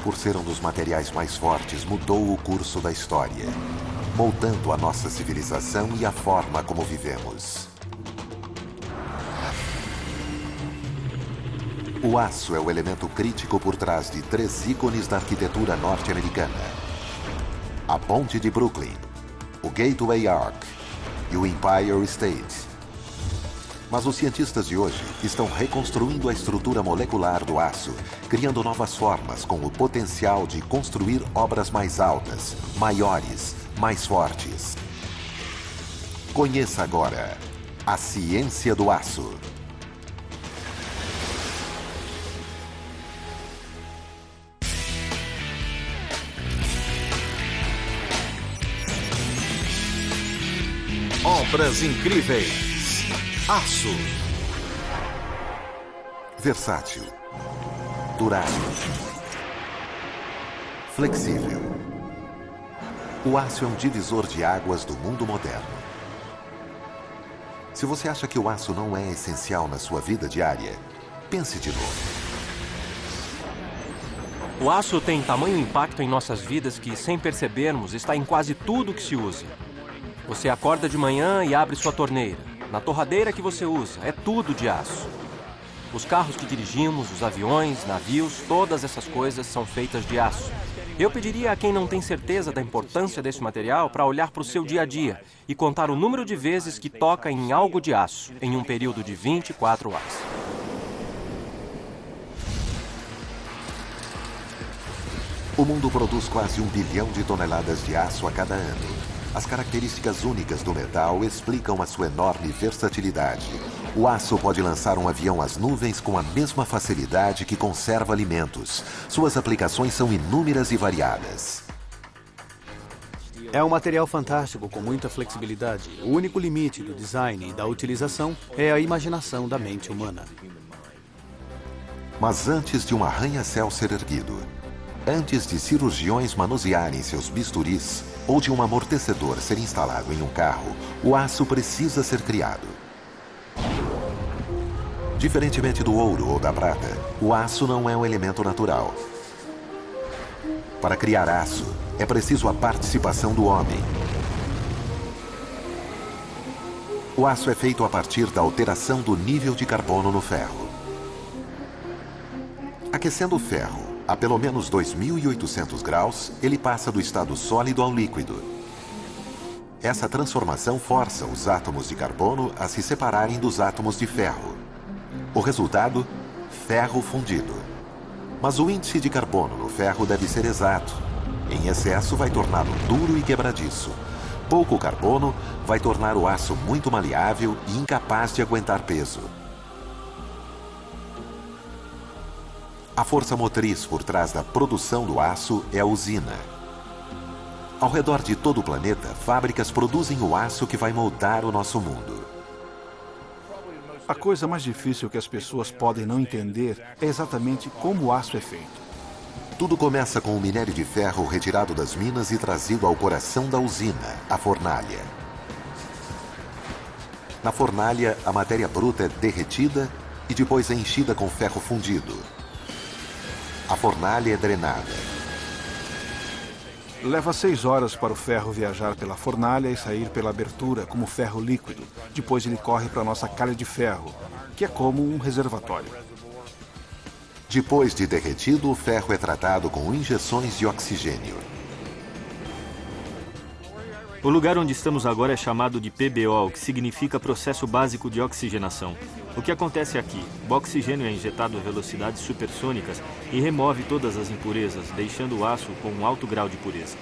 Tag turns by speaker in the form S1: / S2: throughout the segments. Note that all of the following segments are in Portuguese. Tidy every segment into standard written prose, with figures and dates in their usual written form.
S1: por ser um dos materiais mais fortes, mudou o curso da história, moldando a nossa civilização e a forma como vivemos. O aço é o elemento crítico por trás de 3 ícones da arquitetura norte-americana: a Ponte de Brooklyn, o Gateway Arch e o Empire State. Mas os cientistas de hoje estão reconstruindo a estrutura molecular do aço, criando novas formas com o potencial de construir obras mais altas, maiores, mais fortes. Conheça agora a ciência do aço.
S2: Obras incríveis. Aço.
S1: Versátil. Durável. Flexível. O aço é um divisor de águas do mundo moderno. Se você acha que o aço não é essencial na sua vida diária, pense de novo.
S3: O aço tem tamanho impacto em nossas vidas que, sem percebermos, está em quase tudo que se usa. Você acorda de manhã e abre sua torneira. Na torradeira que você usa, é tudo de aço. Os carros que dirigimos, os aviões, navios, todas essas coisas são feitas de aço. Eu pediria a quem não tem certeza da importância desse material para olhar para o seu dia a dia e contar o número de vezes que toca em algo de aço em um período de 24 horas.
S1: O mundo produz quase 1 bilhão de toneladas de aço a cada ano. As características únicas do metal explicam a sua enorme versatilidade. O aço pode lançar um avião às nuvens com a mesma facilidade que conserva alimentos. Suas aplicações são inúmeras e variadas.
S4: É um material fantástico com muita flexibilidade. O único limite do design e da utilização é a imaginação da mente humana.
S1: Mas antes de um arranha-céu ser erguido, antes de cirurgiões manusearem seus bisturis ou de um amortecedor ser instalado em um carro, o aço precisa ser criado. Diferentemente do ouro ou da prata, o aço não é um elemento natural. Para criar aço, é preciso a participação do homem. O aço é feito a partir da alteração do nível de carbono no ferro. Aquecendo o ferro a pelo menos 2.800 graus, ele passa do estado sólido ao líquido. Essa transformação força os átomos de carbono a se separarem dos átomos de ferro. O resultado? Ferro fundido. Mas o índice de carbono no ferro deve ser exato. Em excesso, vai torná-lo duro e quebradiço. Pouco carbono vai tornar o aço muito maleável e incapaz de aguentar peso. A força motriz por trás da produção do aço é a usina. Ao redor de todo o planeta, fábricas produzem o aço que vai moldar o nosso mundo.
S2: A coisa mais difícil que as pessoas podem não entender é exatamente como o aço é feito.
S1: Tudo começa com o minério de ferro retirado das minas e trazido ao coração da usina, a fornalha. Na fornalha, a matéria bruta é derretida e depois é enchida com ferro fundido. A fornalha é drenada.
S2: Leva 6 horas para o ferro viajar pela fornalha e sair pela abertura como ferro líquido. Depois ele corre para a nossa calha de ferro, que é como um reservatório.
S1: Depois de derretido, o ferro é tratado com injeções de oxigênio.
S5: O lugar onde estamos agora é chamado de PBO, que significa Processo Básico de Oxigenação. O que acontece aqui? O oxigênio é injetado a velocidades supersônicas e remove todas as impurezas, deixando o aço com um alto grau de pureza.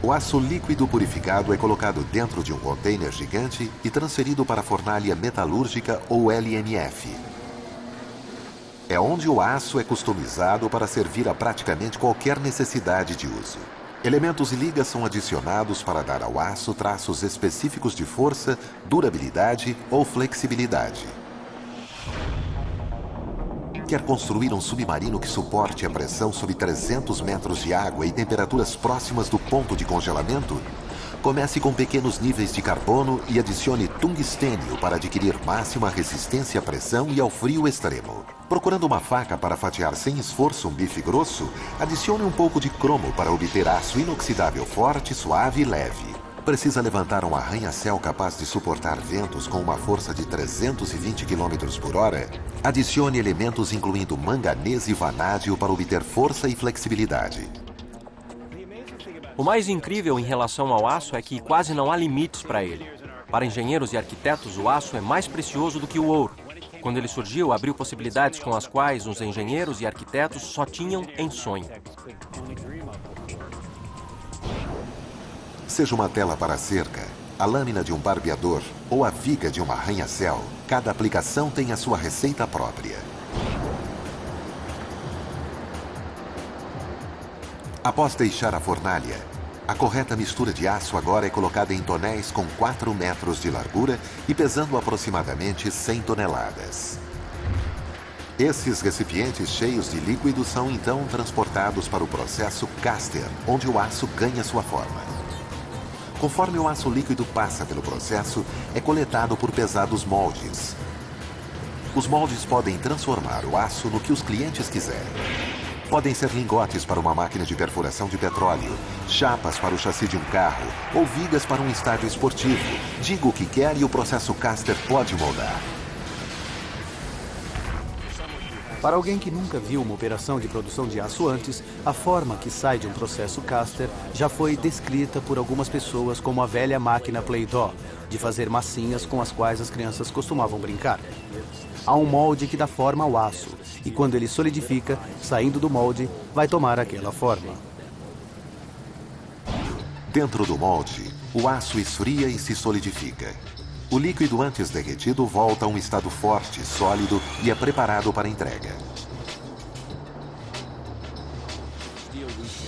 S1: O aço líquido purificado é colocado dentro de um container gigante e transferido para a fornalha metalúrgica ou LMF. É onde o aço é customizado para servir a praticamente qualquer necessidade de uso. Elementos e ligas são adicionados para dar ao aço traços específicos de força, durabilidade ou flexibilidade. Quer construir um submarino que suporte a pressão sob 300 metros de água e temperaturas próximas do ponto de congelamento? Comece com pequenos níveis de carbono e adicione tungstênio para adquirir máxima resistência à pressão e ao frio extremo. Procurando uma faca para fatiar sem esforço um bife grosso, adicione um pouco de cromo para obter aço inoxidável forte, suave e leve. Precisa levantar um arranha-céu capaz de suportar ventos com uma força de 320 km por hora? Adicione elementos incluindo manganês e vanádio para obter força e flexibilidade.
S3: O mais incrível em relação ao aço é que quase não há limites para ele. Para engenheiros e arquitetos, o aço é mais precioso do que o ouro. Quando ele surgiu, abriu possibilidades com as quais os engenheiros e arquitetos só tinham em sonho.
S1: Seja uma tela para cerca, a lâmina de um barbeador ou a viga de um arranha-céu, cada aplicação tem a sua receita própria. Após deixar a fornalha, a correta mistura de aço agora é colocada em tonéis com 4 metros de largura e pesando aproximadamente 100 toneladas. Esses recipientes cheios de líquido são então transportados para o processo caster, onde o aço ganha sua forma. Conforme o aço líquido passa pelo processo, é coletado por pesados moldes. Os moldes podem transformar o aço no que os clientes quiserem. Podem ser lingotes para uma máquina de perfuração de petróleo, chapas para o chassi de um carro ou vigas para um estádio esportivo. Diga o que quer e o processo caster pode moldar.
S4: Para alguém que nunca viu uma operação de produção de aço antes, a forma que sai de um processo caster já foi descrita por algumas pessoas como a velha máquina Play-Doh, de fazer massinhas com as quais as crianças costumavam brincar. Há um molde que dá forma ao aço, e quando ele solidifica, saindo do molde, vai tomar aquela forma.
S1: Dentro do molde, o aço esfria e se solidifica. O líquido antes derretido volta a um estado forte, sólido e é preparado para entrega.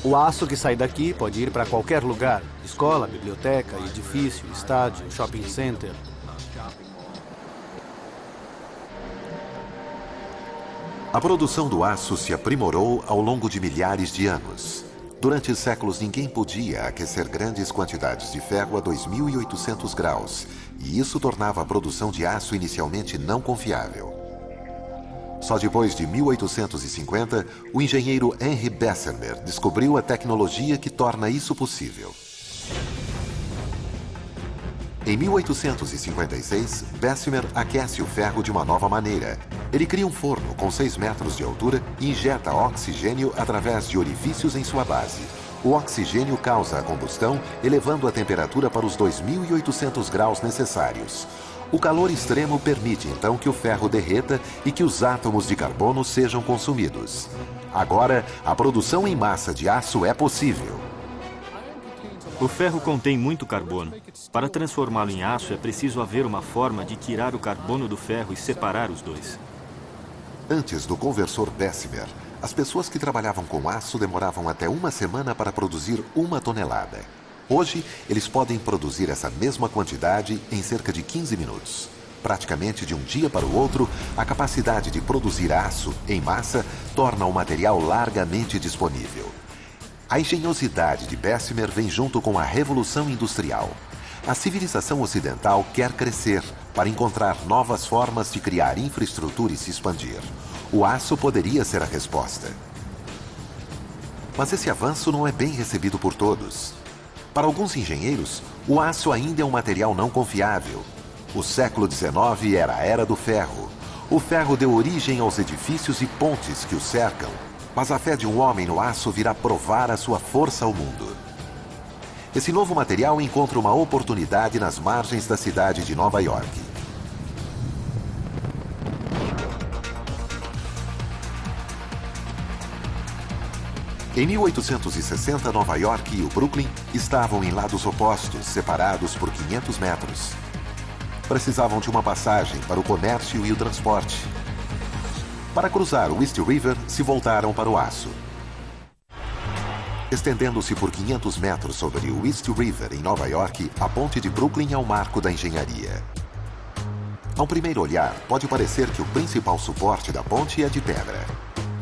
S4: O aço que sai daqui pode ir para qualquer lugar: escola, biblioteca, edifício, estádio, shopping center.
S1: A produção do aço se aprimorou ao longo de milhares de anos. Durante séculos, ninguém podia aquecer grandes quantidades de ferro a 2.800 graus, e isso tornava a produção de aço inicialmente não confiável. Só depois de 1850, o engenheiro Henry Bessemer descobriu a tecnologia que torna isso possível. Em 1856, Bessemer aquece o ferro de uma nova maneira. Ele cria um forno com 6 metros de altura e injeta oxigênio através de orifícios em sua base. O oxigênio causa a combustão, elevando a temperatura para os 2.800 graus necessários. O calor extremo permite então que o ferro derreta e que os átomos de carbono sejam consumidos. Agora, a produção em massa de aço é possível.
S5: O ferro contém muito carbono. Para transformá-lo em aço, é preciso haver uma forma de tirar o carbono do ferro e separar os dois.
S1: Antes do conversor Bessemer, as pessoas que trabalhavam com aço demoravam até 1 semana para produzir 1 tonelada. Hoje, eles podem produzir essa mesma quantidade em cerca de 15 minutos. Praticamente de um dia para o outro, a capacidade de produzir aço em massa torna o material largamente disponível. A engenhosidade de Bessemer vem junto com a Revolução Industrial. A civilização ocidental quer crescer para encontrar novas formas de criar infraestrutura e se expandir. O aço poderia ser a resposta. Mas esse avanço não é bem recebido por todos. Para alguns engenheiros, o aço ainda é um material não confiável. O século XIX era a era do ferro. O ferro deu origem aos edifícios e pontes que o cercam. Mas a fé de um homem no aço virá provar a sua força ao mundo. Esse novo material encontra uma oportunidade nas margens da cidade de Nova York. Em 1860, Nova York e o Brooklyn estavam em lados opostos, separados por 500 metros. Precisavam de uma passagem para o comércio e o transporte. Para cruzar o East River, se voltaram para o aço. Estendendo-se por 500 metros sobre o East River, em Nova York, a ponte de Brooklyn é o marco da engenharia. A um primeiro olhar, pode parecer que o principal suporte da ponte é de pedra.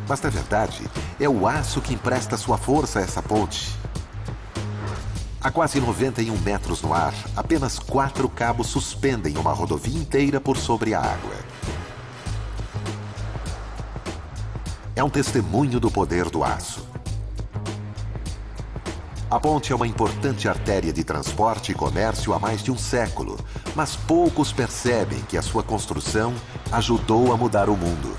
S1: Mas, na verdade, é o aço que empresta sua força a essa ponte. A quase 91 metros no ar, apenas 4 cabos suspendem uma rodovia inteira por sobre a água. É um testemunho do poder do aço. A ponte é uma importante artéria de transporte e comércio há mais de um século, mas poucos percebem que a sua construção ajudou a mudar o mundo.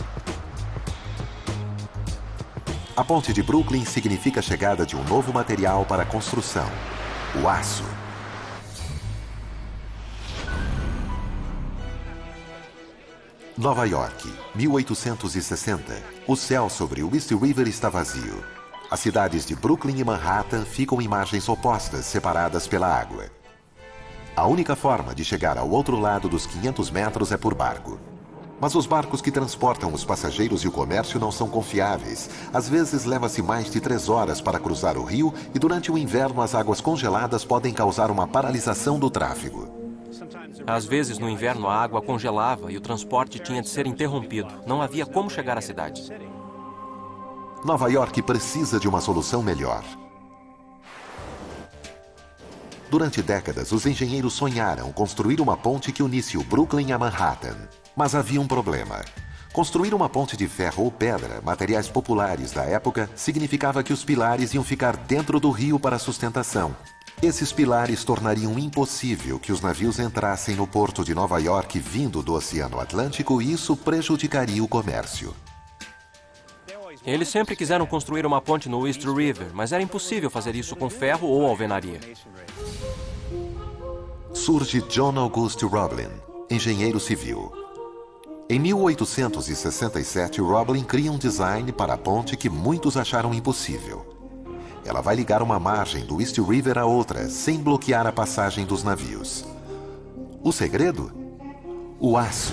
S1: A ponte de Brooklyn significa a chegada de um novo material para a construção: o aço. Nova York, 1860. O céu sobre o East River está vazio. As cidades de Brooklyn e Manhattan ficam em margens opostas, separadas pela água. A única forma de chegar ao outro lado dos 500 metros é por barco. Mas os barcos que transportam os passageiros e o comércio não são confiáveis. Às vezes leva-se mais de 3 horas para cruzar o rio e durante o inverno as águas congeladas podem causar uma paralisação do tráfego.
S3: Às vezes, no inverno, a água congelava e o transporte tinha de ser interrompido. Não havia como chegar à cidade.
S1: Nova York precisa de uma solução melhor. Durante décadas, os engenheiros sonharam construir uma ponte que unisse o Brooklyn a Manhattan. Mas havia um problema. Construir uma ponte de ferro ou pedra, materiais populares da época, significava que os pilares iam ficar dentro do rio para sustentação. Esses pilares tornariam impossível que os navios entrassem no porto de Nova York vindo do Oceano Atlântico e isso prejudicaria o comércio.
S3: Eles sempre quiseram construir uma ponte no East River, mas era impossível fazer isso com ferro ou alvenaria.
S1: Surge John August Roblin, engenheiro civil. Em 1867, Roblin cria um design para a ponte que muitos acharam impossível. Ela vai ligar uma margem do East River a outra, sem bloquear a passagem dos navios. O segredo? O aço.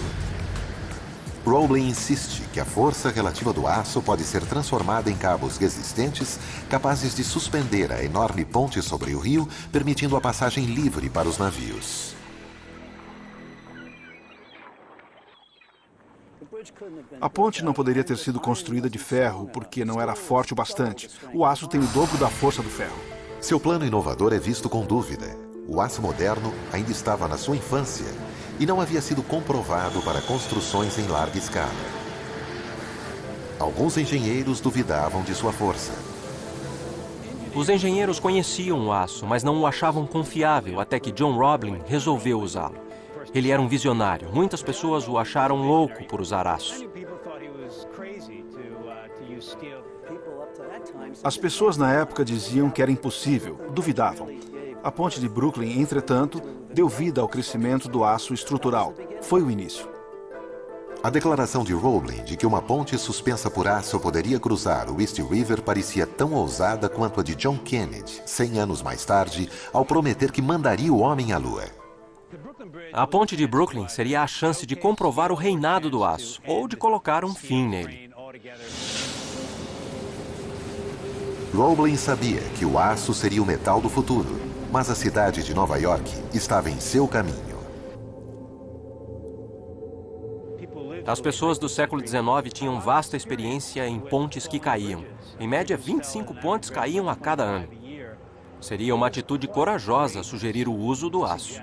S1: Roblin insiste que a força relativa do aço pode ser transformada em cabos resistentes, capazes de suspender a enorme ponte sobre o rio, permitindo a passagem livre para os navios.
S2: A ponte não poderia ter sido construída de ferro porque não era forte o bastante. O aço tem o dobro da força do ferro.
S1: Seu plano inovador é visto com dúvida. O aço moderno ainda estava na sua infância e não havia sido comprovado para construções em larga escala. Alguns engenheiros duvidavam de sua força.
S3: Os engenheiros conheciam o aço, mas não o achavam confiável até que John Roblin resolveu usá-lo. Ele era um visionário. Muitas pessoas o acharam louco por usar aço.
S2: As pessoas na época diziam que era impossível, duvidavam. A ponte de Brooklyn, entretanto, deu vida ao crescimento do aço estrutural. Foi o início.
S1: A declaração de Roblin de que uma ponte suspensa por aço poderia cruzar o East River parecia tão ousada quanto a de John Kennedy, 100 anos mais tarde, ao prometer que mandaria o homem à Lua.
S3: A ponte de Brooklyn seria a chance de comprovar o reinado do aço, ou de colocar um fim nele.
S1: Roblin sabia que o aço seria o metal do futuro, mas a cidade de Nova York estava em seu caminho.
S3: As pessoas do século XIX tinham vasta experiência em pontes que caíam. Em média, 25 pontes caíam a cada ano. Seria uma atitude corajosa sugerir o uso do aço.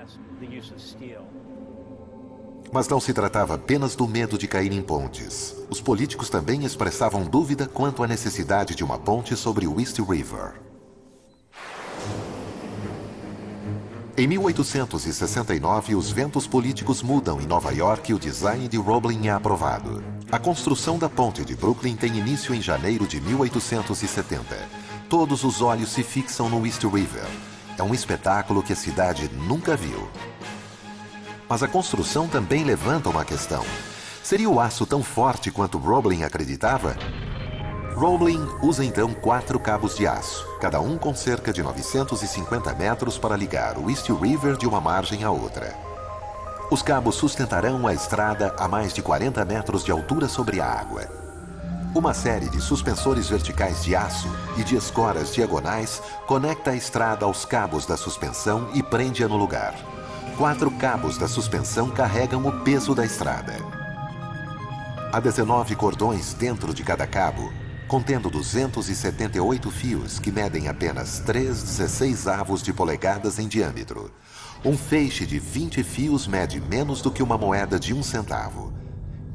S1: Mas não se tratava apenas do medo de cair em pontes. Os políticos também expressavam dúvida quanto à necessidade de uma ponte sobre o East River. Em 1869, os ventos políticos mudam em Nova York e o design de Roblin é aprovado. A construção da ponte de Brooklyn tem início em janeiro de 1870. Todos os olhos se fixam no East River. É um espetáculo que a cidade nunca viu. Mas a construção também levanta uma questão. Seria o aço tão forte quanto Roblin acreditava? Roblin usa então 4 cabos de aço, cada um com cerca de 950 metros para ligar o East River de uma margem à outra. Os cabos sustentarão a estrada a mais de 40 metros de altura sobre a água. Uma série de suspensores verticais de aço e de escoras diagonais conecta a estrada aos cabos da suspensão e prende-a no lugar. 4 cabos da suspensão carregam o peso da estrada. Há 19 cordões dentro de cada cabo, contendo 278 fios que medem apenas 3,16 avos de polegadas em diâmetro. Um feixe de 20 fios mede menos do que uma moeda de 1 centavo.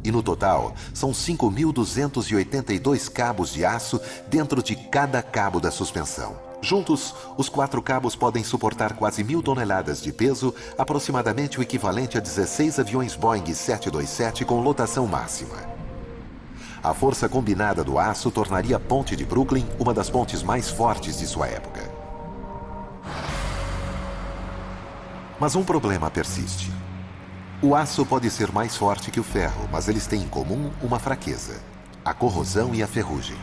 S1: E no total, são 5.282 cabos de aço dentro de cada cabo da suspensão. Juntos, os 4 cabos podem suportar quase 1.000 toneladas de peso, aproximadamente o equivalente a 16 aviões Boeing 727 com lotação máxima. A força combinada do aço tornaria a ponte de Brooklyn uma das pontes mais fortes de sua época. Mas um problema persiste. O aço pode ser mais forte que o ferro, mas eles têm em comum uma fraqueza: a corrosão e a ferrugem.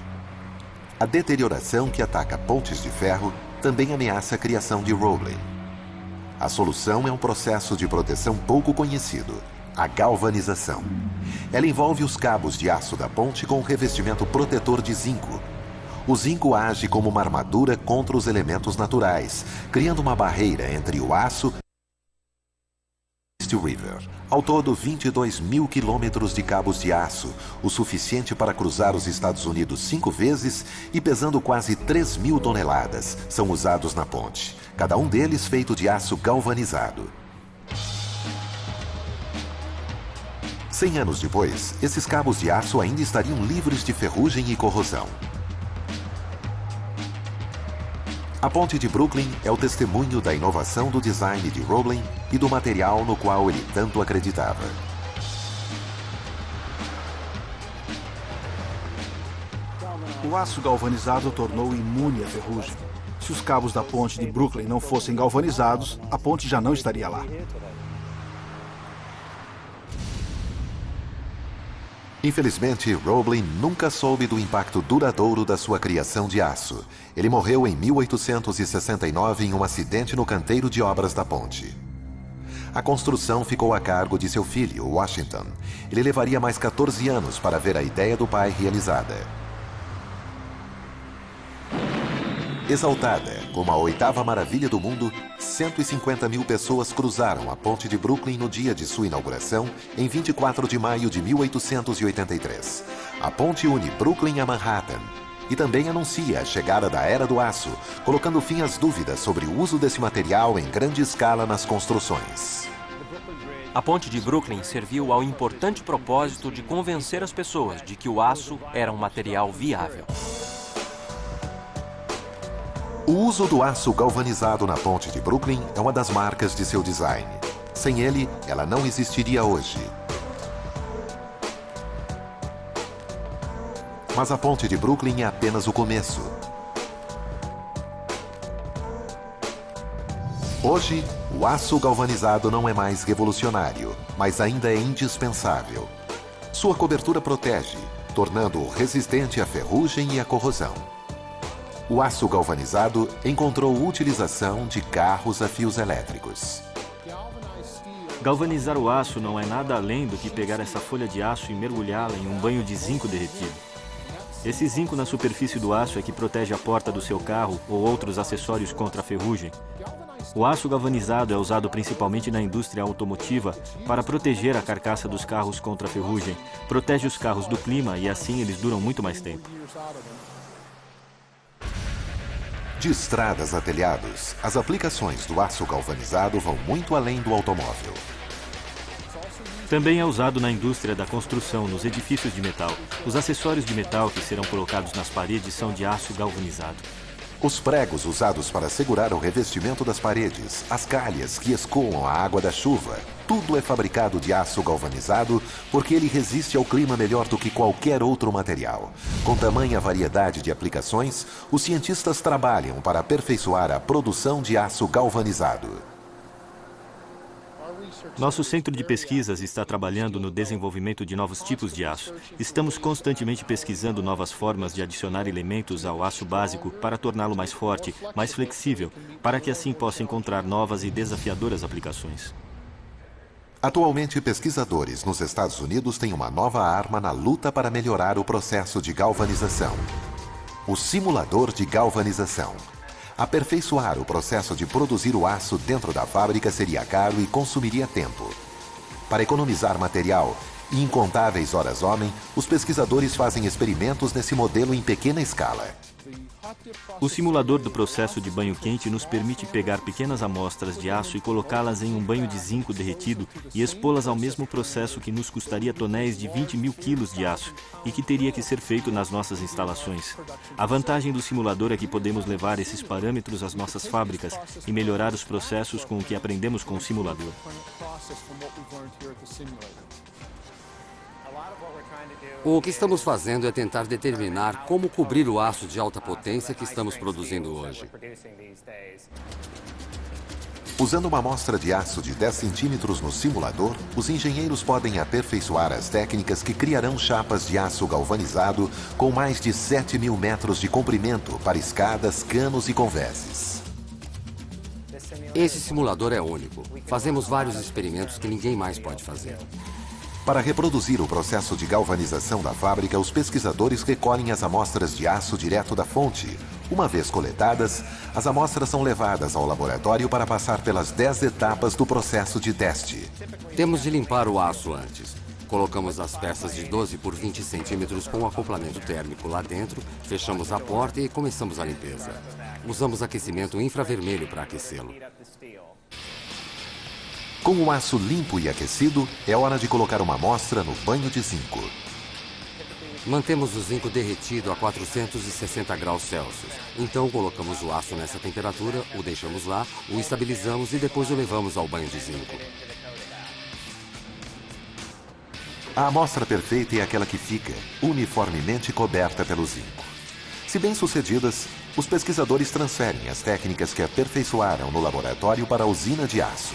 S1: A deterioração que ataca pontes de ferro também ameaça a criação de Roebling. A solução é um processo de proteção pouco conhecido: a galvanização. Ela envolve os cabos de aço da ponte com um revestimento protetor de zinco. O zinco age como uma armadura contra os elementos naturais, criando uma barreira entre o aço e o River. Ao todo, 22.000 quilômetros de cabos de aço, o suficiente para cruzar os Estados Unidos 5 vezes e pesando quase 3.000 toneladas, são usados na ponte, cada um deles feito de aço galvanizado. 100 anos depois, esses cabos de aço ainda estariam livres de ferrugem e corrosão. A ponte de Brooklyn é o testemunho da inovação do design de Roebling e do material no qual ele tanto acreditava.
S2: O aço galvanizado tornou imune à ferrugem. Se os cabos da ponte de Brooklyn não fossem galvanizados, a ponte já não estaria lá.
S1: Infelizmente, Roebling nunca soube do impacto duradouro da sua criação de aço. Ele morreu em 1869 em um acidente no canteiro de obras da ponte. A construção ficou a cargo de seu filho, Washington. Ele levaria mais 14 anos para ver a ideia do pai realizada. Exaltada como a 8ª maravilha do mundo, 150.000 pessoas cruzaram a ponte de Brooklyn no dia de sua inauguração, em 24 de maio de 1883. A ponte une Brooklyn a Manhattan e também anuncia a chegada da Era do Aço, colocando fim às dúvidas sobre o uso desse material em grande escala nas construções.
S3: A ponte de Brooklyn serviu ao importante propósito de convencer as pessoas de que o aço era um material viável.
S1: O uso do aço galvanizado na ponte de Brooklyn é uma das marcas de seu design. Sem ele, ela não existiria hoje. Mas a ponte de Brooklyn é apenas o começo. Hoje, o aço galvanizado não é mais revolucionário, mas ainda é indispensável. Sua cobertura protege, tornando-o resistente à ferrugem e à corrosão. O aço galvanizado encontrou utilização de carros a fios elétricos.
S5: Galvanizar o aço não é nada além do que pegar essa folha de aço e mergulhá-la em um banho de zinco derretido. Esse zinco na superfície do aço é que protege a porta do seu carro ou outros acessórios contra a ferrugem. O aço galvanizado é usado principalmente na indústria automotiva para proteger a carcaça dos carros contra a ferrugem, protege os carros do clima e assim eles duram muito mais tempo.
S1: De estradas a telhados, as aplicações do aço galvanizado vão muito além do automóvel.
S5: Também é usado na indústria da construção, nos edifícios de metal. Os acessórios de metal que serão colocados nas paredes são de aço galvanizado.
S1: Os pregos usados para segurar o revestimento das paredes, as calhas que escoam a água da chuva, tudo é fabricado de aço galvanizado porque ele resiste ao clima melhor do que qualquer outro material. Com tamanha variedade de aplicações, os cientistas trabalham para aperfeiçoar a produção de aço galvanizado.
S5: Nosso centro de pesquisas está trabalhando no desenvolvimento de novos tipos de aço. Estamos constantemente pesquisando novas formas de adicionar elementos ao aço básico para torná-lo mais forte, mais flexível, para que assim possa encontrar novas e desafiadoras aplicações.
S1: Atualmente, pesquisadores nos Estados Unidos têm uma nova arma na luta para melhorar o processo de galvanização: o simulador de galvanização. Aperfeiçoar o processo de produzir o aço dentro da fábrica seria caro e consumiria tempo. Para economizar material, e incontáveis horas-homem, os pesquisadores fazem experimentos nesse modelo em pequena escala.
S5: O simulador do processo de banho quente nos permite pegar pequenas amostras de aço e colocá-las em um banho de zinco derretido e expô-las ao mesmo processo que nos custaria tonéis de 20.000 quilos de aço e que teria que ser feito nas nossas instalações. A vantagem do simulador é que podemos levar esses parâmetros às nossas fábricas e melhorar os processos com o que aprendemos com o simulador.
S6: O que estamos fazendo é tentar determinar como cobrir o aço de alta potência que estamos produzindo hoje.
S1: Usando uma amostra de aço de 10 centímetros no simulador, os engenheiros podem aperfeiçoar as técnicas que criarão chapas de aço galvanizado com mais de 7.000 metros de comprimento para escadas, canos e conveses.
S6: Esse simulador é único. Fazemos vários experimentos que ninguém mais pode fazer.
S1: Para reproduzir o processo de galvanização da fábrica, os pesquisadores recolhem as amostras de aço direto da fonte. Uma vez coletadas, as amostras são levadas ao laboratório para passar pelas 10 etapas do processo de teste.
S6: Temos de limpar o aço antes. Colocamos as peças de 12 por 20 centímetros com acoplamento térmico lá dentro, fechamos a porta e começamos a limpeza. Usamos aquecimento infravermelho para aquecê-lo.
S1: Com o aço limpo e aquecido, é hora de colocar uma amostra no banho de zinco.
S6: Mantemos o zinco derretido a 460 graus Celsius. Então colocamos o aço nessa temperatura, o deixamos lá, o estabilizamos e depois o levamos ao banho de zinco.
S1: A amostra perfeita é aquela que fica uniformemente coberta pelo zinco. Se bem-sucedidas, os pesquisadores transferem as técnicas que aperfeiçoaram no laboratório para a usina de aço.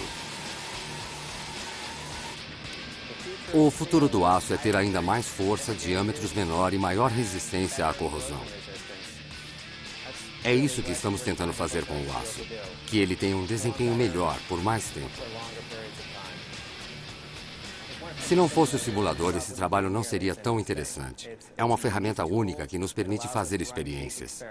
S6: O futuro do aço é ter ainda mais força, diâmetros menor e maior resistência à corrosão. É isso que estamos tentando fazer com o aço, que ele tenha um desempenho melhor por mais tempo. Se não fosse o simulador, esse trabalho não seria tão interessante. É uma ferramenta única que nos permite fazer experiências.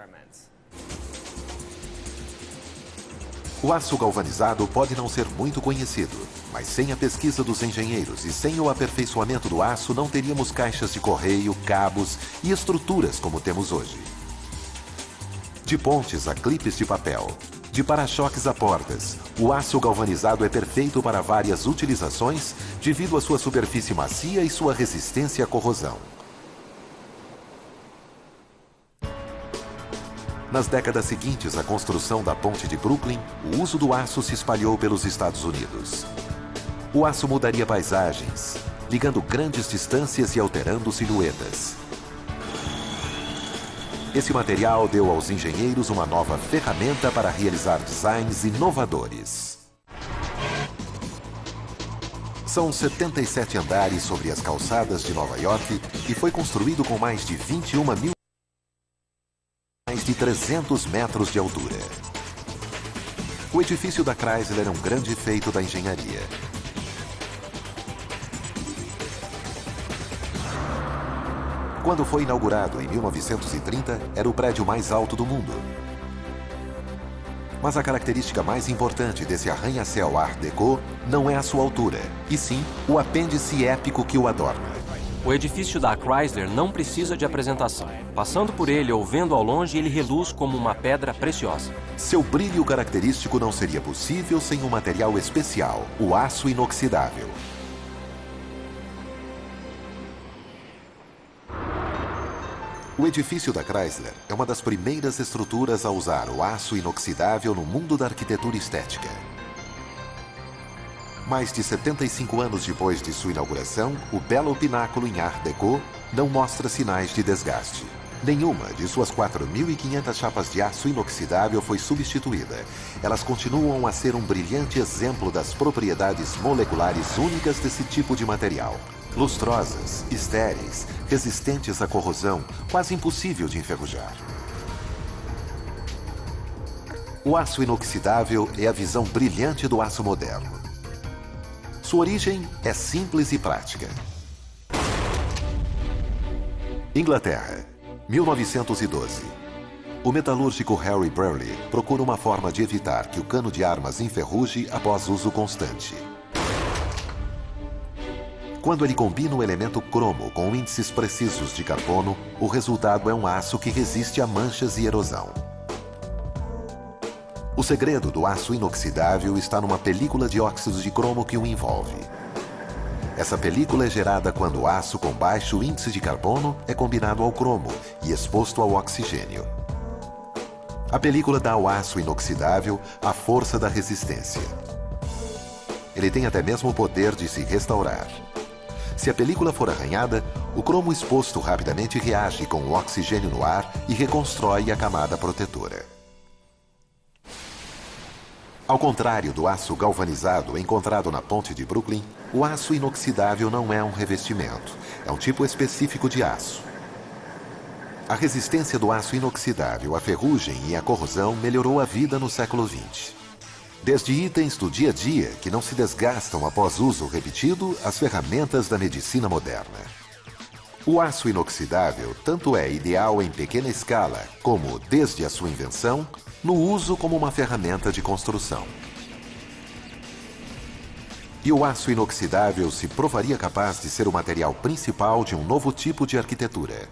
S1: O aço galvanizado pode não ser muito conhecido, mas sem a pesquisa dos engenheiros e sem o aperfeiçoamento do aço, não teríamos caixas de correio, cabos e estruturas como temos hoje. De pontes a clipes de papel, de para-choques a portas, o aço galvanizado é perfeito para várias utilizações devido à sua superfície macia e sua resistência à corrosão. Nas décadas seguintes à construção da ponte de Brooklyn, o uso do aço se espalhou pelos Estados Unidos. O aço mudaria paisagens, ligando grandes distâncias e alterando silhuetas. Esse material deu aos engenheiros uma nova ferramenta para realizar designs inovadores. São 77 andares sobre as calçadas de Nova York e foi construído com mais de 21.000 de 300 metros de altura. O edifício da Chrysler é um grande feito da engenharia. Quando foi inaugurado em 1930, era o prédio mais alto do mundo. Mas a característica mais importante desse arranha-céu Art Deco não é a sua altura, e sim o apêndice épico que o adorna.
S3: O edifício da Chrysler não precisa de apresentação. Passando por ele ou vendo ao longe, ele reluz como uma pedra preciosa.
S1: Seu brilho característico não seria possível sem um material especial, o aço inoxidável. O edifício da Chrysler é uma das primeiras estruturas a usar o aço inoxidável no mundo da arquitetura estética. Mais de 75 anos depois de sua inauguração, o belo pináculo em Art Deco não mostra sinais de desgaste. Nenhuma de suas 4.500 chapas de aço inoxidável foi substituída. Elas continuam a ser um brilhante exemplo das propriedades moleculares únicas desse tipo de material. Lustrosas, estéreis, resistentes à corrosão, quase impossível de enferrujar. O aço inoxidável é a visão brilhante do aço moderno. Sua origem é simples e prática. Inglaterra, 1912. O metalúrgico Harry Brearley procura uma forma de evitar que o cano de armas enferruje após uso constante. Quando ele combina o elemento cromo com índices precisos de carbono, o resultado é um aço que resiste a manchas e erosão. O segredo do aço inoxidável está numa película de óxidos de cromo que o envolve. Essa película é gerada quando o aço com baixo índice de carbono é combinado ao cromo e exposto ao oxigênio. A película dá ao aço inoxidável a força da resistência. Ele tem até mesmo o poder de se restaurar. Se a película for arranhada, o cromo exposto rapidamente reage com o oxigênio no ar e reconstrói a camada protetora. Ao contrário do aço galvanizado encontrado na ponte de Brooklyn, o aço inoxidável não é um revestimento, é um tipo específico de aço. A resistência do aço inoxidável à ferrugem e à corrosão melhorou a vida no século XX. Desde itens do dia a dia que não se desgastam após uso repetido, às ferramentas da medicina moderna. O aço inoxidável tanto é ideal em pequena escala, como, desde a sua invenção, no uso como uma ferramenta de construção. E o aço inoxidável se provaria capaz de ser o material principal de um novo tipo de arquitetura.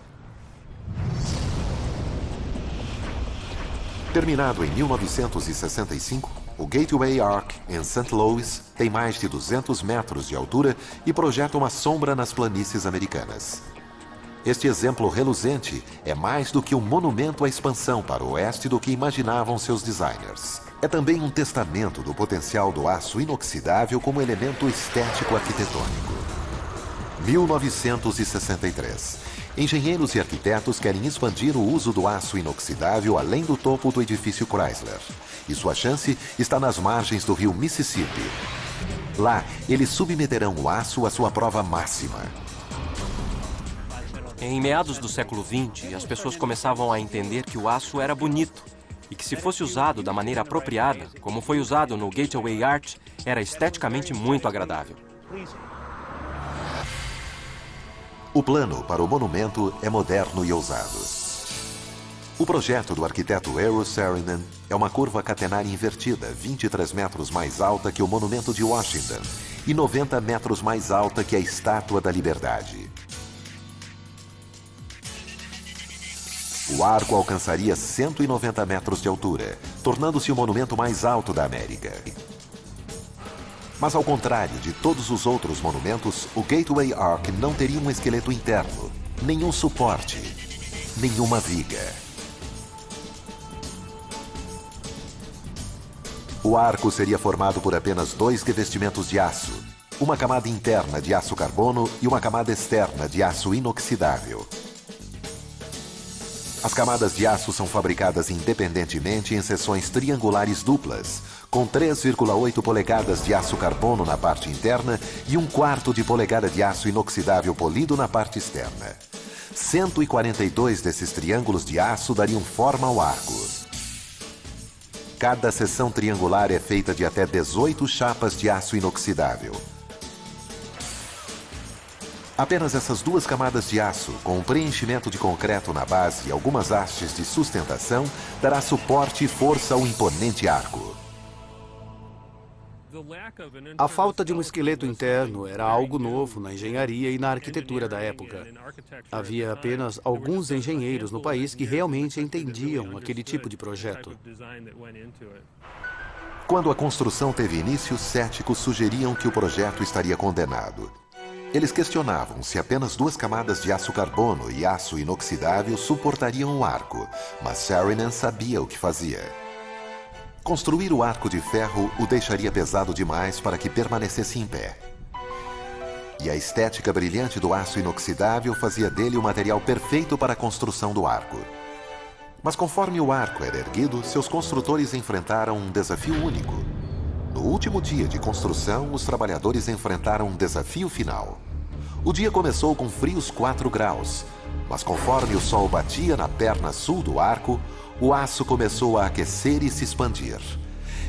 S1: Terminado em 1965, o Gateway Arch, em St. Louis, tem mais de 200 metros de altura e projeta uma sombra nas planícies americanas. Este exemplo reluzente é mais do que um monumento à expansão para o oeste do que imaginavam seus designers. É também um testamento do potencial do aço inoxidável como elemento estético arquitetônico. 1963. Engenheiros e arquitetos querem expandir o uso do aço inoxidável além do topo do edifício Chrysler. E sua chance está nas margens do rio Mississippi. Lá, eles submeterão o aço à sua prova máxima.
S3: Em meados do século XX, as pessoas começavam a entender que o aço era bonito e que, se fosse usado da maneira apropriada, como foi usado no Gateway Arch, era esteticamente muito agradável.
S1: O plano para o monumento é moderno e ousado. O projeto do arquiteto Eero Saarinen é uma curva catenária invertida, 23 metros mais alta que o Monumento de Washington e 90 metros mais alta que a Estátua da Liberdade. O arco alcançaria 190 metros de altura, tornando-se o monumento mais alto da América. Mas ao contrário de todos os outros monumentos, o Gateway Arch não teria um esqueleto interno, nenhum suporte, nenhuma viga. O arco seria formado por apenas 2 revestimentos de aço, uma camada interna de aço carbono e uma camada externa de aço inoxidável. As camadas de aço são fabricadas independentemente em seções triangulares duplas, com 3,8 polegadas de aço carbono na parte interna e 1/4 de polegada de aço inoxidável polido na parte externa. 142 desses triângulos de aço dariam forma ao arco. Cada seção triangular é feita de até 18 chapas de aço inoxidável. Apenas essas 2 camadas de aço, com um preenchimento de concreto na base e algumas hastes de sustentação, dará suporte e força ao imponente arco.
S4: A falta de um esqueleto interno era algo novo na engenharia e na arquitetura da época. Havia apenas alguns engenheiros no país que realmente entendiam aquele tipo de projeto.
S1: Quando a construção teve início, céticos sugeriam que o projeto estaria condenado. Eles questionavam se apenas 2 camadas de aço carbono e aço inoxidável suportariam o arco, mas Saarinen sabia o que fazia. Construir o arco de ferro o deixaria pesado demais para que permanecesse em pé. E a estética brilhante do aço inoxidável fazia dele o material perfeito para a construção do arco. Mas conforme o arco era erguido, seus construtores enfrentaram um desafio único. No último dia de construção, os trabalhadores enfrentaram um desafio final. O dia começou com frios 4 graus, mas conforme o sol batia na perna sul do arco, o aço começou a aquecer e se expandir.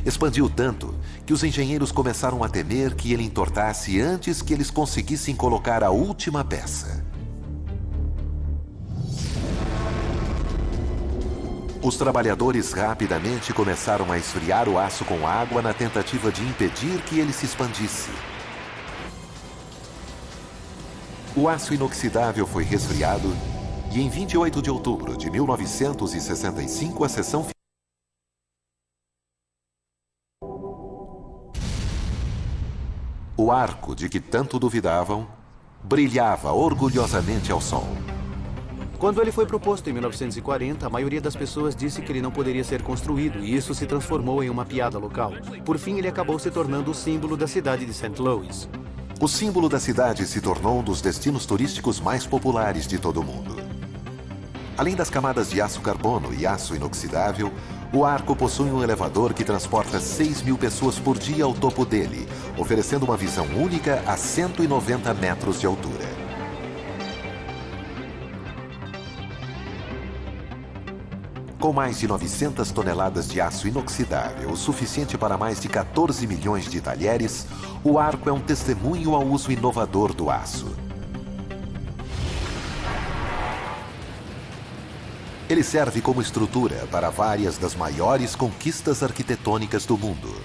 S1: Expandiu tanto que os engenheiros começaram a temer que ele entortasse antes que eles conseguissem colocar a última peça. Os trabalhadores rapidamente começaram a esfriar o aço com água na tentativa de impedir que ele se expandisse. O aço inoxidável foi resfriado e em 28 de outubro de 1965 a seção o arco de que tanto duvidavam brilhava orgulhosamente ao sol.
S4: Quando ele foi proposto em 1940, a maioria das pessoas disse que ele não poderia ser construído e isso se transformou em uma piada local. Por fim, ele acabou se tornando o símbolo da cidade de St. Louis.
S1: O símbolo da cidade se tornou um dos destinos turísticos mais populares de todo o mundo. Além das camadas de aço carbono e aço inoxidável, o arco possui um elevador que transporta 6.000 pessoas por dia ao topo dele, oferecendo uma visão única a 190 metros de altura. Com mais de 900 toneladas de aço inoxidável, o suficiente para mais de 14 milhões de talheres, o arco é um testemunho ao uso inovador do aço. Ele serve como estrutura para várias das maiores conquistas arquitetônicas do mundo.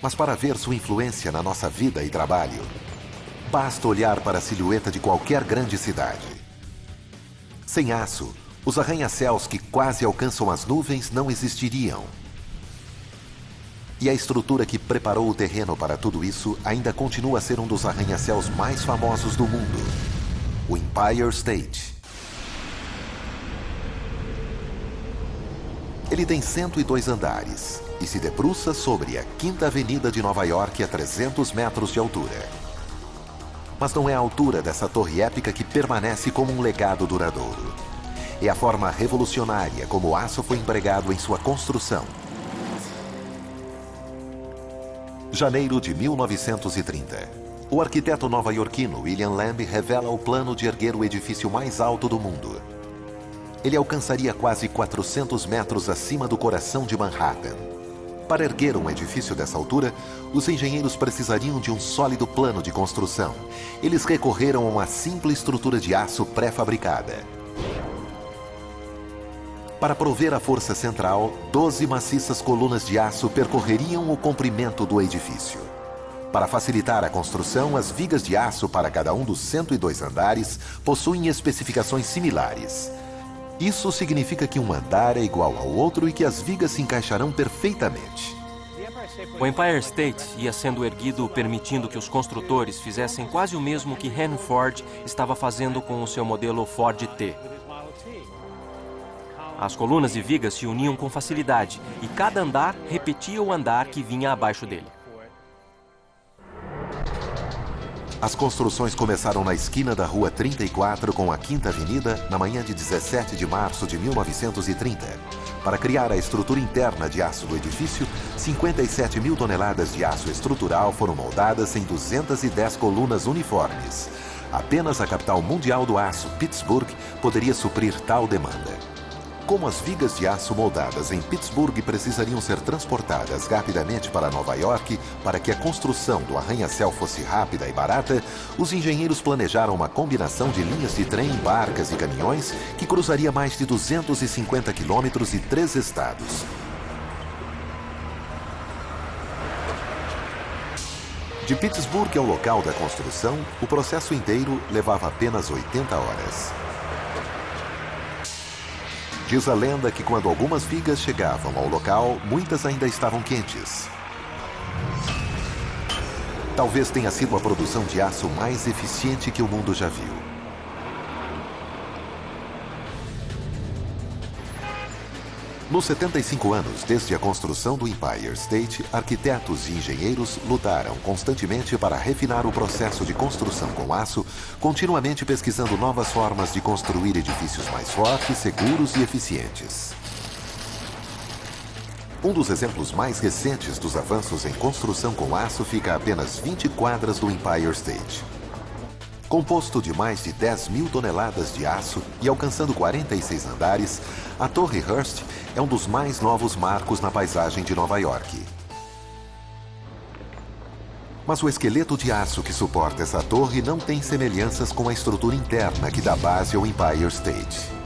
S1: Mas para ver sua influência na nossa vida e trabalho, basta olhar para a silhueta de qualquer grande cidade. Sem aço, os arranha-céus que quase alcançam as nuvens não existiriam. E a estrutura que preparou o terreno para tudo isso ainda continua a ser um dos arranha-céus mais famosos do mundo, o Empire State. Ele tem 102 andares e se debruça sobre a 5ª Avenida de Nova York a 300 metros de altura. Mas não é a altura dessa torre épica que permanece como um legado duradouro. É a forma revolucionária como o aço foi empregado em sua construção. Janeiro de 1930. O arquiteto nova-iorquino William Lamb revela o plano de erguer o edifício mais alto do mundo. Ele alcançaria quase 400 metros acima do coração de Manhattan. Para erguer um edifício dessa altura, os engenheiros precisariam de um sólido plano de construção. Eles recorreram a uma simples estrutura de aço pré-fabricada. Para prover a força central, 12 maciças colunas de aço percorreriam o comprimento do edifício. Para facilitar a construção, as vigas de aço para cada um dos 102 andares possuem especificações similares. Isso significa que um andar é igual ao outro e que as vigas se encaixarão perfeitamente.
S3: O Empire State ia sendo erguido permitindo que os construtores fizessem quase o mesmo que Henry Ford estava fazendo com o seu modelo Ford T. As colunas e vigas se uniam com facilidade e cada andar repetia o andar que vinha abaixo dele.
S1: As construções começaram na esquina da Rua 34 com a 5ª Avenida na manhã de 17 de março de 1930. Para criar a estrutura interna de aço do edifício, 57.000 toneladas de aço estrutural foram moldadas em 210 colunas uniformes. Apenas a capital mundial do aço, Pittsburgh, poderia suprir tal demanda. Como as vigas de aço moldadas em Pittsburgh precisariam ser transportadas rapidamente para Nova York para que a construção do arranha-céu fosse rápida e barata, os engenheiros planejaram uma combinação de linhas de trem, barcas e caminhões que cruzaria mais de 250 quilômetros e 3 estados. De Pittsburgh ao local da construção, o processo inteiro levava apenas 80 horas. Diz a lenda que quando algumas vigas chegavam ao local, muitas ainda estavam quentes. Talvez tenha sido a produção de aço mais eficiente que o mundo já viu. Nos 75 anos desde a construção do Empire State, arquitetos e engenheiros lutaram constantemente para refinar o processo de construção com aço, continuamente pesquisando novas formas de construir edifícios mais fortes, seguros e eficientes. Um dos exemplos mais recentes dos avanços em construção com aço fica a apenas 20 quadras do Empire State. Composto de mais de 10.000 toneladas de aço e alcançando 46 andares, a Torre Hearst é um dos mais novos marcos na paisagem de Nova York. Mas o esqueleto de aço que suporta essa torre não tem semelhanças com a estrutura interna que dá base ao Empire State.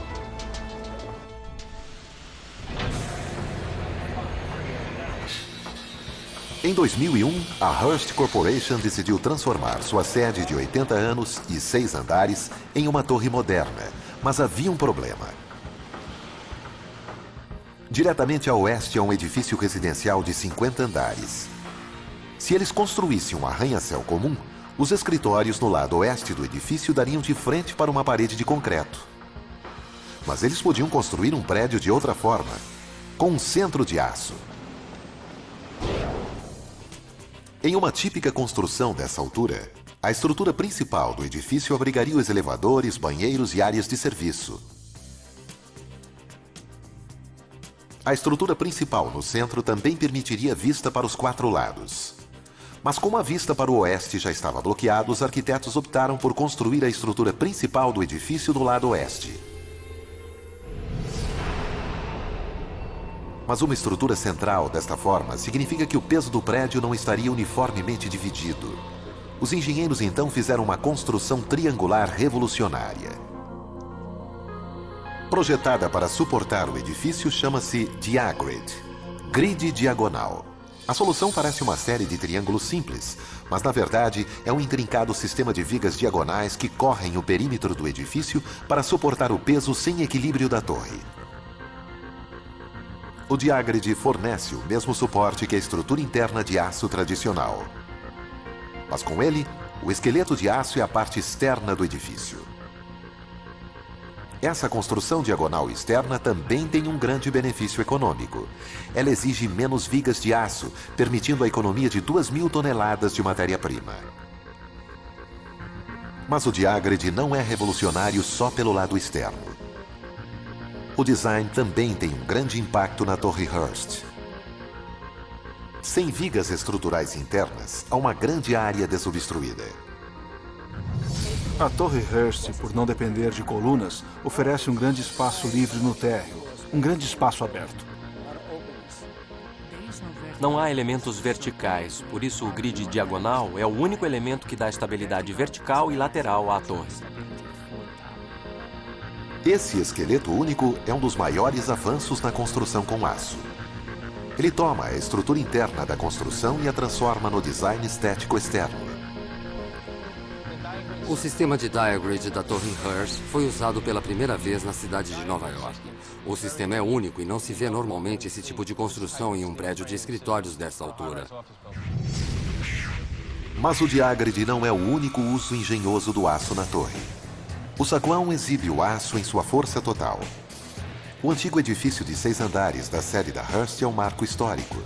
S1: Em 2001, a Hearst Corporation decidiu transformar sua sede de 80 anos e 6 andares em uma torre moderna, mas havia um problema. Diretamente a oeste há um edifício residencial de 50 andares. Se eles construíssem um arranha-céu comum, os escritórios no lado oeste do edifício dariam de frente para uma parede de concreto. Mas eles podiam construir um prédio de outra forma, com um centro de aço. Em uma típica construção dessa altura, a estrutura principal do edifício abrigaria os elevadores, banheiros e áreas de serviço. A estrutura principal no centro também permitiria vista para os 4 lados. Mas como a vista para o oeste já estava bloqueada, os arquitetos optaram por construir a estrutura principal do edifício do lado oeste. Mas uma estrutura central desta forma significa que o peso do prédio não estaria uniformemente dividido. Os engenheiros então fizeram uma construção triangular revolucionária. Projetada para suportar o edifício, chama-se Diagrid, grid diagonal. A solução parece uma série de triângulos simples, mas na verdade é um intrincado sistema de vigas diagonais que correm o perímetro do edifício para suportar o peso sem equilíbrio da torre. O Diagrid fornece o mesmo suporte que a estrutura interna de aço tradicional. Mas com ele, o esqueleto de aço é a parte externa do edifício. Essa construção diagonal externa também tem um grande benefício econômico. Ela exige menos vigas de aço, permitindo a economia de 2.000 toneladas de matéria-prima. Mas o Diagrid não é revolucionário só pelo lado externo. O design também tem um grande impacto na Torre Hearst. Sem vigas estruturais internas, há uma grande área desobstruída.
S2: A Torre Hearst, por não depender de colunas, oferece um grande espaço livre no térreo, um grande espaço aberto.
S3: Não há elementos verticais, por isso o grid diagonal é o único elemento que dá estabilidade vertical e lateral à torre.
S1: Esse esqueleto único é um dos maiores avanços na construção com aço. Ele toma a estrutura interna da construção e a transforma no design estético externo.
S6: O sistema de Diagrid da Torre Hearst foi usado pela primeira vez na cidade de Nova York. O sistema é único e não se vê normalmente esse tipo de construção em um prédio de escritórios dessa altura.
S1: Mas o Diagrid não é o único uso engenhoso do aço na torre. O saguão exibe o aço em sua força total. O antigo edifício de 6 andares da sede da Hearst é um marco histórico.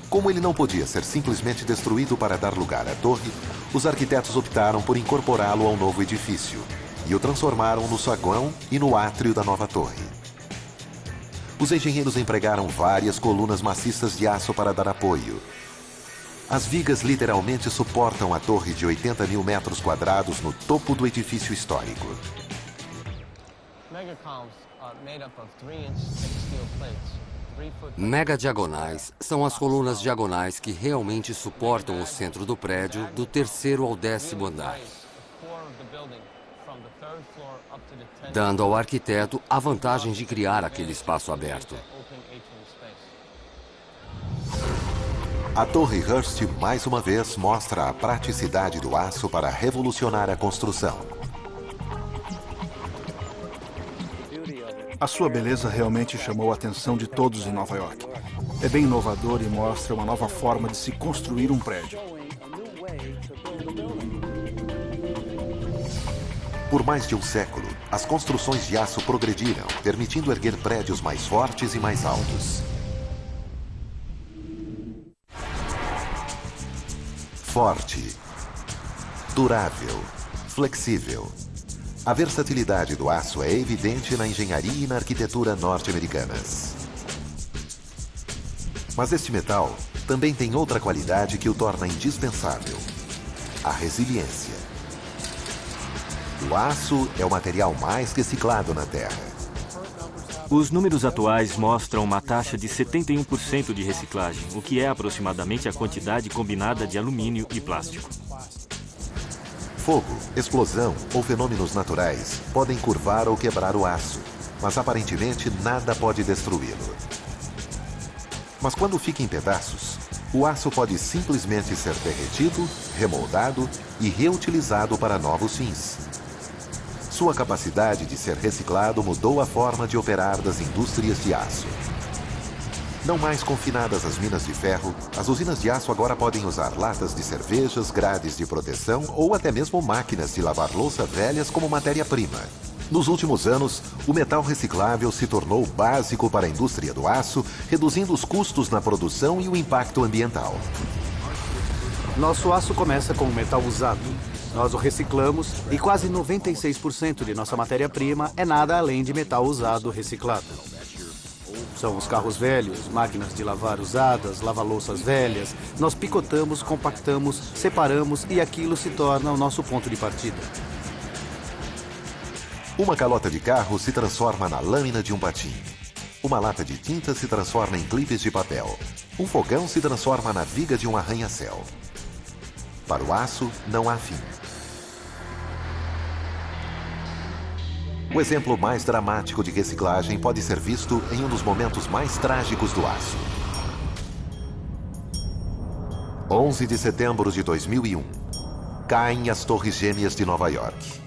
S1: Como ele não podia ser simplesmente destruído para dar lugar à torre, os arquitetos optaram por incorporá-lo ao novo edifício e o transformaram no saguão e no átrio da nova torre. Os engenheiros empregaram várias colunas maciças de aço para dar apoio. As vigas literalmente suportam a torre de 80.000 metros quadrados no topo do edifício histórico.
S6: Mega diagonais são as colunas diagonais que realmente suportam o centro do prédio do 3º ao 10º andar, dando ao arquiteto a vantagem de criar aquele espaço aberto.
S1: A Torre Hearst, mais uma vez, mostra a praticidade do aço para revolucionar a construção.
S2: A sua beleza realmente chamou a atenção de todos em Nova York. É bem inovador e mostra uma nova forma de se construir um prédio.
S1: Por mais de um século, as construções de aço progrediram, permitindo erguer prédios mais fortes e mais altos. Forte, durável, flexível. A versatilidade do aço é evidente na engenharia e na arquitetura norte-americanas. Mas este metal também tem outra qualidade que o torna indispensável: a resiliência. O aço é o material mais reciclado na Terra.
S5: Os números atuais mostram uma taxa de 71% de reciclagem, o que é aproximadamente a quantidade combinada de alumínio e plástico.
S1: Fogo, explosão ou fenômenos naturais podem curvar ou quebrar o aço, mas aparentemente nada pode destruí-lo. Mas quando fica em pedaços, o aço pode simplesmente ser derretido, remoldado e reutilizado para novos fins. Sua capacidade de ser reciclado mudou a forma de operar das indústrias de aço. Não mais confinadas às minas de ferro, as usinas de aço agora podem usar latas de cervejas, grades de proteção ou até mesmo máquinas de lavar louça velhas como matéria-prima. Nos últimos anos, o metal reciclável se tornou básico para a indústria do aço, reduzindo os custos na produção e o impacto ambiental.
S4: Nosso aço começa com o metal usado. Nós o reciclamos e quase 96% de nossa matéria-prima é nada além de metal usado reciclado. São os carros velhos, máquinas de lavar usadas, lava-louças velhas. Nós picotamos, compactamos, separamos e aquilo se torna o nosso ponto de partida.
S1: Uma calota de carro se transforma na lâmina de um patim. Uma lata de tinta se transforma em clipes de papel. Um fogão se transforma na viga de um arranha-céu. Para o aço, não há fim. O exemplo mais dramático de reciclagem pode ser visto em um dos momentos mais trágicos do aço. 11 de setembro de 2001. Caem as Torres Gêmeas de Nova York.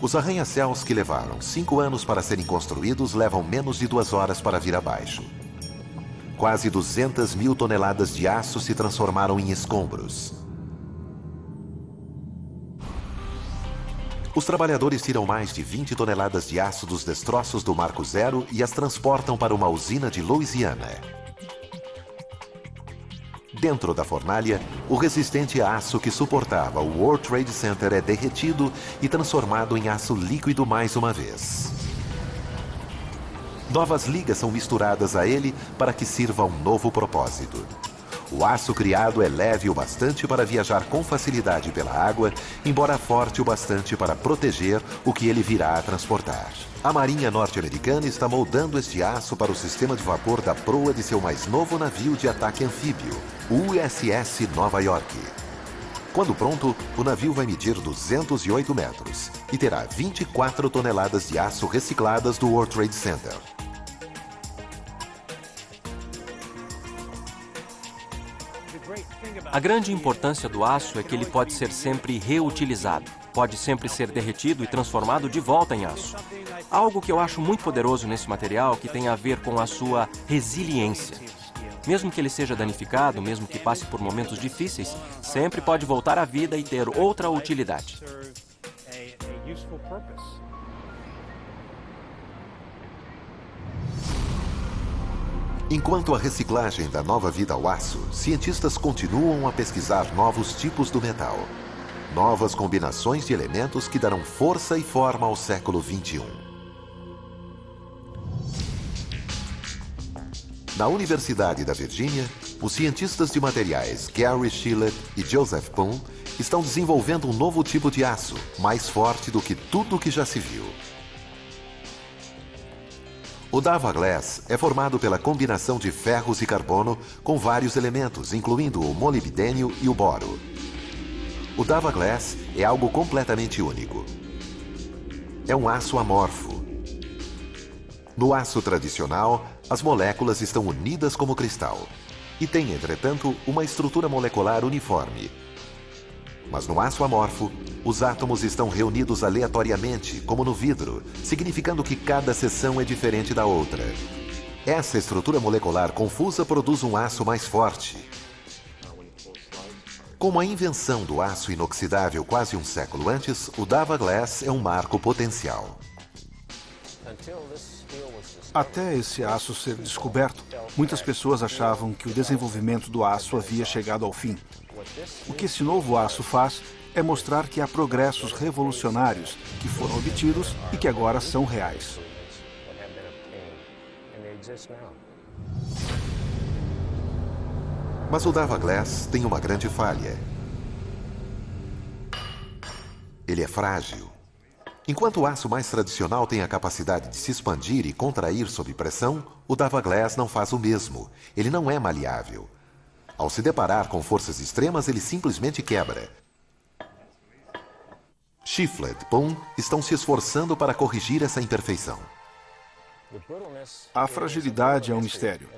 S1: Os arranha-céus que levaram 5 anos para serem construídos levam menos de 2 horas para vir abaixo. Quase 200 mil toneladas de aço se transformaram em escombros. Os trabalhadores tiram mais de 20 toneladas de aço dos destroços do Marco Zero e as transportam para uma usina de Louisiana. Dentro da fornalha, o resistente aço que suportava o World Trade Center é derretido e transformado em aço líquido mais uma vez. Novas ligas são misturadas a ele para que sirva a um novo propósito. O aço criado é leve o bastante para viajar com facilidade pela água, embora forte o bastante para proteger o que ele virá a transportar. A Marinha norte-americana está moldando este aço para o sistema de vapor da proa de seu mais novo navio de ataque anfíbio, o USS Nova York. Quando pronto, o navio vai medir 208 metros e terá 24 toneladas de aço recicladas do World Trade Center.
S3: A grande importância do aço é que ele pode ser sempre reutilizado, pode sempre ser derretido e transformado de volta em aço. Algo que eu acho muito poderoso nesse material que tem a ver com a sua resiliência. Mesmo que ele seja danificado, mesmo que passe por momentos difíceis, sempre pode voltar à vida e ter outra utilidade.
S1: Enquanto a reciclagem dá nova vida ao aço, cientistas continuam a pesquisar novos tipos do metal. Novas combinações de elementos que darão força e forma ao século XXI. Na Universidade da Virgínia, os cientistas de materiais Gary Shillett e Joseph Poon estão desenvolvendo um novo tipo de aço, mais forte do que tudo que já se viu. O Dava Glass é formado pela combinação de ferros e carbono com vários elementos, incluindo o molibdênio e o boro. O Dava Glass é algo completamente único. É um aço amorfo. No aço tradicional, as moléculas estão unidas como cristal e têm, entretanto, uma estrutura molecular uniforme. Mas no aço amorfo, os átomos estão reunidos aleatoriamente, como no vidro, significando que cada seção é diferente da outra. Essa estrutura molecular confusa produz um aço mais forte. Com a invenção do aço inoxidável quase um século antes, o Dava Glass é um marco potencial.
S2: Até esse aço ser descoberto, muitas pessoas achavam que o desenvolvimento do aço havia chegado ao fim. O que esse novo aço faz é mostrar que há progressos revolucionários que foram obtidos e que agora são reais.
S1: Mas o Dava Glass tem uma grande falha. Ele é frágil. Enquanto o aço mais tradicional tem a capacidade de se expandir e contrair sob pressão, o Dava Glass não faz o mesmo. Ele não é maleável. Ao se deparar com forças extremas, ele simplesmente quebra. Shillett e Poon estão se esforçando para corrigir essa imperfeição.
S2: A fragilidade é um mistério.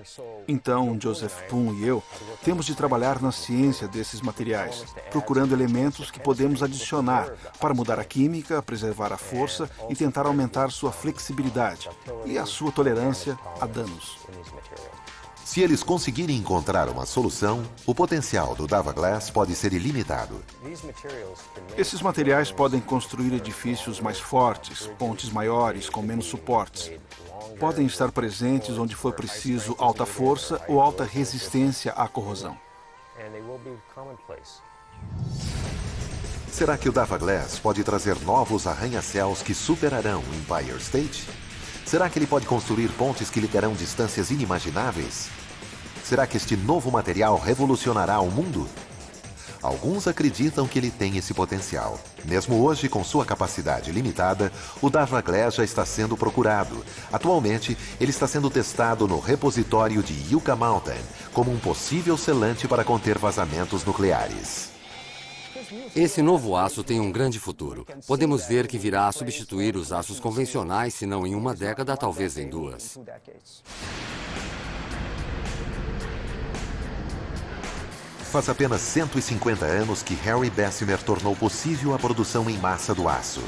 S2: Então, Joseph Poon e eu temos de trabalhar na ciência desses materiais, procurando elementos que podemos adicionar para mudar a química, preservar a força e tentar aumentar sua flexibilidade e a sua tolerância a danos.
S1: Se eles conseguirem encontrar uma solução, o potencial do Dava Glass pode ser ilimitado.
S2: Esses materiais podem construir edifícios mais fortes, pontes maiores com menos suportes. Podem estar presentes onde for preciso alta força ou alta resistência à corrosão.
S1: Será que o Dava Glass pode trazer novos arranha-céus que superarão o Empire State? Será que ele pode construir pontes que ligarão distâncias inimagináveis? Será que este novo material revolucionará o mundo? Alguns acreditam que ele tem esse potencial. Mesmo hoje, com sua capacidade limitada, o Dava Glass já está sendo procurado. Atualmente, ele está sendo testado no repositório de Yucca Mountain como um possível selante para conter vazamentos nucleares.
S6: Esse novo aço tem um grande futuro. Podemos ver que virá a substituir os aços convencionais, se não em uma década, talvez em 2.
S1: Faz apenas 150 anos que Harry Bessemer tornou possível a produção em massa do aço.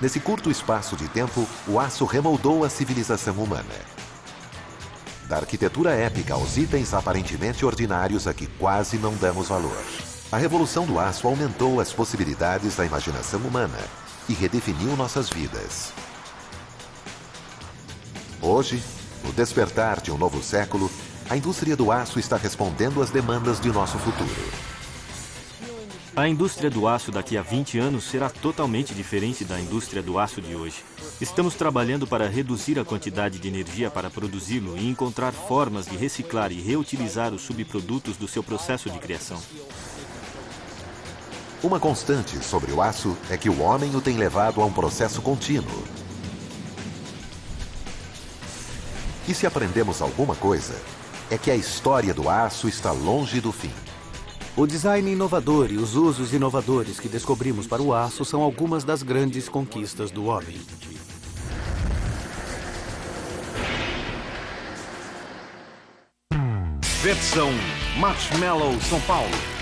S1: Nesse curto espaço de tempo, o aço remoldou a civilização humana. Da arquitetura épica aos itens aparentemente ordinários a que quase não damos valor. A revolução do aço aumentou as possibilidades da imaginação humana e redefiniu nossas vidas. Hoje, no despertar de um novo século, a indústria do aço está respondendo às demandas de nosso futuro.
S5: A indústria do aço daqui a 20 anos será totalmente diferente da indústria do aço de hoje. Estamos trabalhando para reduzir a quantidade de energia para produzi-lo e encontrar formas de reciclar e reutilizar os subprodutos do seu processo de criação.
S1: Uma constante sobre o aço é que o homem o tem levado a um processo contínuo. E se aprendemos alguma coisa, é que a história do aço está longe do fim.
S4: O design inovador e os usos inovadores que descobrimos para o aço são algumas das grandes conquistas do homem.
S7: Versão Marshmallow São Paulo.